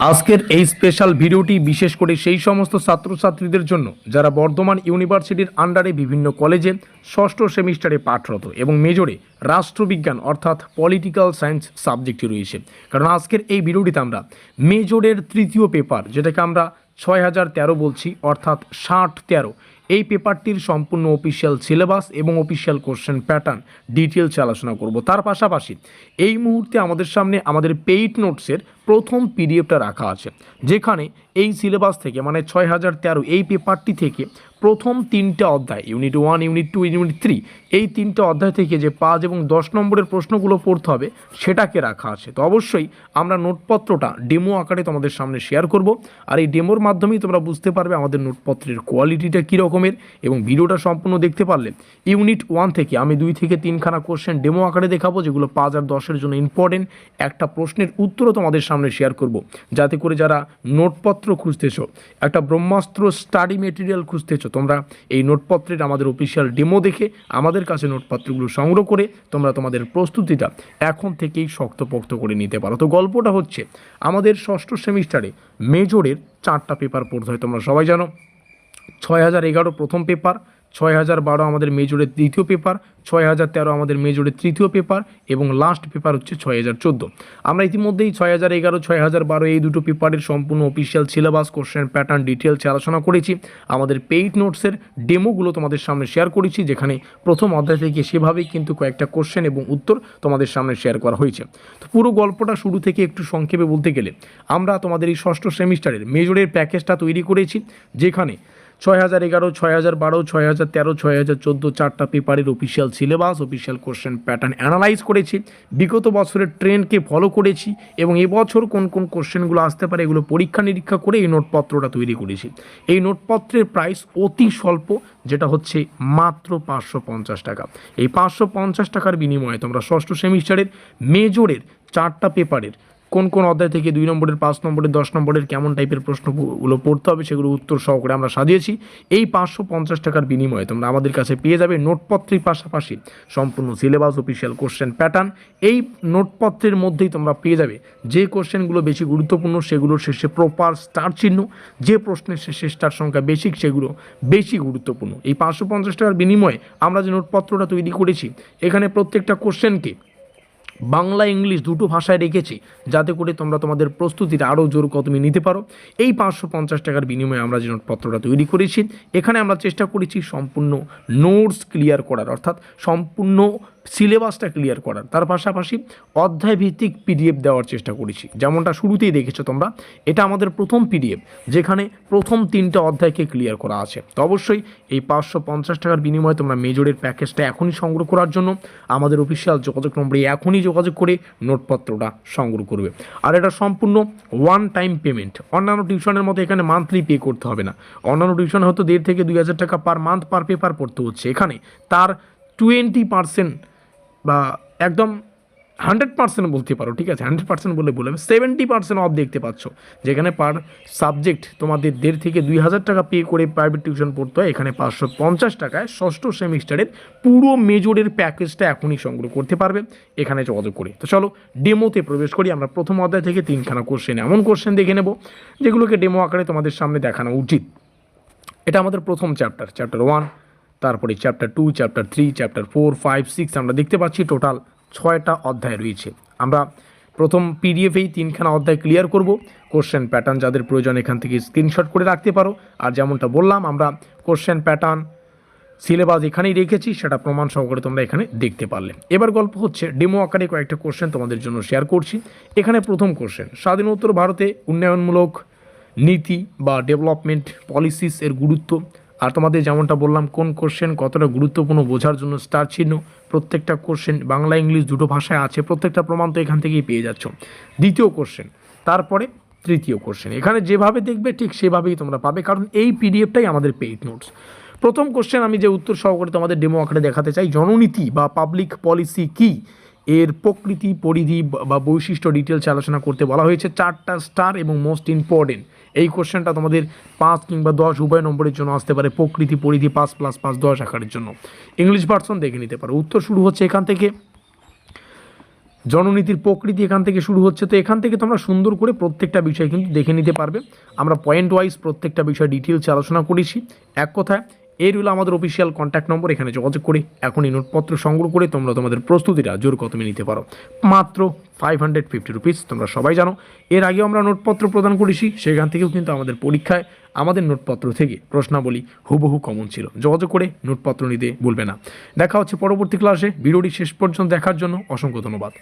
আজকের এই স্পেশাল ভিডিওটি বিশেষ করে সেই সমস্ত ছাত্রছাত্রীদের জন্য যারা বর্ধমান ইউনিভার্সিটির আন্ডারে বিভিন্ন কলেজে ষষ্ঠ সেমিস্টারে পাঠরত এবং মেজরে রাষ্ট্রবিজ্ঞান অর্থাৎ পলিটিক্যাল সায়েন্স সাবজেক্টটি রয়েছে। কারণ আজকের এই ভিডিওটিতে আমরা মেজরের তৃতীয় পেপার, যেটাকে আমরা 6013 বলছি, অর্থাৎ 6013, এই পেপারটির সম্পূর্ণ অফিসিয়াল সিলেবাস এবং অফিসিয়াল কোশ্চেন প্যাটার্ন ডিটেলস আলোচনা করব। তার পাশাপাশি এই মুহূর্তে আমাদের সামনে আমাদের পেইড নোটসের প্রথম পিডিএফটা রাখা আছে, যেখানে এই সিলেবাস থেকে মানে 6013 এই পেপারটি থেকে প্রথম 3টে অধ্যায়, ইউনিট 1, ইউনিট 2, ইউনিট 3, এই 3টে অধ্যায় থেকে যে 5 এবং 10 নম্বরের প্রশ্নগুলো পড়তে হবে সেটাকে রাখা আছে। তো অবশ্যই আমরা নোটপত্রটা ডেমো আকারে তোমাদের সামনে শেয়ার করব, আর এই ডেমোর মাধ্যমেই তোমরা বুঝতে পারবে আমাদের নোটপত্রের কোয়ালিটিটা কী রকমের। এবং ভিডিওটা সম্পূর্ণ দেখতে পারলে ইউনিট 1 থেকে আমি 2 থেকে 3খানা কোশ্চেন ডেমো আকারে দেখাবো, যেগুলো 5 আর 10-এর জন্য ইম্পর্টেন্ট। একটা প্রশ্নের উত্তরও তোমাদের সামনে শেয়ার করব, যাতে করে যারা নোটপত্র খুঁজতেছো, একটা ব্রহ্মাস্ত্র স্টাডি মেটেরিয়াল খুঁজতেছো, তোমরা এই নোটপত্রের আমাদের অফিসিয়াল ডেমো দেখে আমাদের কাছে নোটপত্রগুলো সংগ্রহ করে তোমরা তোমাদের প্রস্তুতিটা এখন থেকেই শক্তপোক্ত করে নিতে পারো। তো গল্পটা হচ্ছে, আমাদের ষষ্ঠ সেমিস্টারে মেজরের 4টা পেপার পড়তে হয়, তোমরা সবাই জানো। 6011 প্রথম পেপার, 6012 আমাদের মেজরের দ্বিতীয় পেপার, 6013 আমাদের মেজরের তৃতীয় পেপার, এবং লাস্ট পেপার হচ্ছে 6014। আমরা ইতিমধ্যেই 6011, 6012 এই দুটো পেপারের সম্পূর্ণ official syllabus, question pattern details আলোচনা করেছি। আমাদের পেইড নোটসের ডেমোগুলো তোমাদের সামনে শেয়ার করেছি, যেখানে প্রথম অধ্যায় থেকে সেভাবেই কিন্তু কয়েকটা কোশ্চেন এবং উত্তর তোমাদের সামনে শেয়ার করা হয়েছে। তো পুরো গল্পটা শুরু থেকে একটু সংক্ষেপে বলতে গেলে, আমরা তোমাদের এই ষষ্ঠ সেমিস্টারের মেজরের প্যাকেজটা তৈরি করেছি, যেখানে 6011, 6012, 6013, 6014 4টা পেপারের official syllabus, official question pattern analyse করেছি, বিগত বছরের ট্রেন্ডকে ফলো করেছি, এবং এবছর কোন কোন কোশ্চেনগুলো আসতে পারে এগুলো পরীক্ষা নিরীক্ষা করে এই নোটপত্রটা তৈরি করেছি। এই নোটপত্রের প্রাইস অতি স্বল্প, যেটা হচ্ছে মাত্র 550 টাকা। এই 550 টাকার বিনিময়ে তোমরা ষষ্ঠ সেমিস্টারের মেজরের 4টা পেপারের কোন কোন অধ্যায় থেকে 2 নম্বরের, 5 নম্বরের, 10 নম্বরের কেমন টাইপের প্রশ্নগুলো পড়তে হবে সেগুলো উত্তর সহকারে আমরা সাজিয়েছি। এই 550 টাকার বিনিময়ে তোমরা আমাদের কাছে পেয়ে যাবে নোটপত্রের পাশাপাশি সম্পূর্ণ সিলেবাস, অফিসিয়াল কোশ্চেন প্যাটার্ন। এই নোটপত্রের মধ্যেই তোমরা পেয়ে যাবে যে কোশ্চেনগুলো বেশি গুরুত্বপূর্ণ সেগুলোর শেষে প্রপার স্টার চিহ্ন, যে প্রশ্নের শেষে স্টার সংখ্যা বেশি সেগুলো বেশি গুরুত্বপূর্ণ। এই 550 টাকার বিনিময়ে আমরা যে নোটপত্রটা তৈরি করেছি, এখানে প্রত্যেকটা কোশ্চেনকে বাংলা ইংলিশ দুটো ভাষায় রেখেছি, যাতে করে তোমরা তোমাদের প্রস্তুতিটা আরও জোর কদমে নিতে পারো। এই 550 টাকার বিনিময়ে আমরা যে নোটপত্রটা তৈরি করেছি, এখানে আমরা চেষ্টা করেছি সম্পূর্ণ নোটস ক্লিয়ার করার, অর্থাৎ সম্পূর্ণ সিলেবাসটা ক্লিয়ার করার। তার পাশাপাশি অধ্যায় ভিত্তিক পিডিএফ দেওয়ার চেষ্টা করেছি, যেমনটা শুরুতেই দেখেছো তোমরা। এটা আমাদের প্রথম পিডিএফ, যেখানে প্রথম 3টে অধ্যায়কে ক্লিয়ার করা আছে। তো অবশ্যই এই 550 টাকার বিনিময়ে তোমরা মেজরের প্যাকেজটা এখনই সংগ্রহ করার জন্য আমাদের অফিসিয়াল যোগাযোগ নম্বরে এখনই যোগাযোগ করে নোটপত্রটা সংগ্রহ করবে। আর এটা সম্পূর্ণ ওয়ান টাইম পেমেন্ট। অন্যান্য টিউশনের মতো এখানে মান্থলি পে করতে হবে না। অন্যান্য টিউশনে হয়তো 1,500 থেকে 2,000 টাকা পার মান্থ পার পেপার পড়তে হচ্ছে, এখানে তার 20% বা একদম 100% বলতে পারো, ঠিক আছে, 100% বলে 70% অফ দেখতে পাচ্ছ, যেখানে পার সাবজেক্ট তোমাদের 1,500 থেকে 2,000 টাকা পে করে প্রাইভেট টিউশন পড়তে হয়, এখানে 550 টাকায় ষষ্ঠ সেমিস্টারের পুরো মেজরের প্যাকেজটা এখনই সংগ্রহ করতে পারবে এখানে যোগাযোগ করে। তো চলো ডেমোতে প্রবেশ করি। আমরা প্রথম অধ্যায় থেকে 3খানা কোশ্চেন, এমন কোশ্চেন দেখে নেব যেগুলোকে ডেমো আকারে তোমাদের সামনে দেখানো উচিত। এটা আমাদের প্রথম চ্যাপ্টার 1, তারপরে চ্যাপ্টার 2, চ্যাপ্টার 3, চ্যাপ্টার 4, 5, 6 আমরা দেখতে পাচ্ছি টোটাল 6টা অধ্যায় রয়েছে। আমরা প্রথম পিডিএফেই 3খানা অধ্যায় ক্লিয়ার করব। কোশ্চেন প্যাটার্ন যাদের প্রয়োজন এখান থেকে স্ক্রিনশট করে রাখতে পারো। আর যেমনটা বললাম, আমরা কোশ্চেন প্যাটার্ন সিলেবাস এখানেই রেখেছি, সেটা প্রমাণ সহকারে তোমরা এখানে দেখতে পারলে। এবার গল্প হচ্ছে, ডেমো আকারে কয়েকটা কোশ্চেন তোমাদের জন্য শেয়ার করছি। এখানে প্রথম কোশ্চেন, স্বাধীনোত্তর ভারতে উন্নয়নমূলক নীতি বা ডেভেলপমেন্ট পলিসিস এর গুরুত্ব। আর তোমাদের যেমনটা বললাম কোন কোশ্চেন কতটা গুরুত্বপূর্ণ বোঝার জন্য স্টার চিহ্ন। প্রত্যেকটা কোশ্চেন বাংলা ইংলিশ দুটো ভাষায় আছে, প্রত্যেকটা প্রমাণ তো এখান থেকেই পেয়ে যাচ্ছ। দ্বিতীয় কোশ্চেন, তারপরে তৃতীয় কোশ্চেন, এখানে যেভাবে দেখবে ঠিক সেভাবেই তোমরা পাবে, কারণ এই পিডিএফটাই আমাদের পেইড নোটস। প্রথম কোশ্চেন আমি যে উত্তর সহকারে তোমাদের ডেমো আকারে দেখাতে চাই, জননীতি বা পাবলিক পলিসি কি, এর প্রকৃতি, পরিধি বা বৈশিষ্ট্য ডিটেলস আলোচনা করতে বলা হয়েছে। 4টা স্টার এবং মোস্ট ইম্পর্টেন্ট এই কোশ্চেনটা তোমাদের 5 কিংবা 10 উভয় নম্বরের জন্য আসতে পারে। প্রকৃতি, পরিধি 5+5 10 আকারের জন্য ইংলিশ ভার্সন দেখে নিতে পারো। উত্তর শুরু হচ্ছে এখান থেকে, জননীতির প্রকৃতি এখান থেকে শুরু হচ্ছে। তো এখান থেকে তোমরা সুন্দর করে প্রত্যেকটা বিষয় কিন্তু দেখে নিতে পারবে। আমরা পয়েন্ট ওয়াইজ প্রত্যেকটা বিষয় ডিটেলসে আলোচনা করেছি। এক কথায় এই হলো আমাদের অফিসিয়াল কন্ট্যাক্ট নম্বর, এখানে যোগাযোগ করে এখনই নোটপত্র সংগ্রহ করে তোমরা তোমাদের প্রস্তুতিটা জোর কদমে নিতে পারো। মাত্র 550 রুপিস। তোমরা সবাই জানো এর আগেও আমরা নোটপত্র প্রদান করেছি, সেখান থেকেও কিন্তু আমাদের পরীক্ষায় আমাদের নোটপত্র থেকে প্রশ্নাবলী হুবহু কমন ছিল। যোগাযোগ করে নোটপত্র নিতে ভুলবে না। দেখা হচ্ছে পরবর্তী ক্লাসে। ভিডিওটি শেষ পর্যন্ত দেখার জন্য অসংখ্য ধন্যবাদ।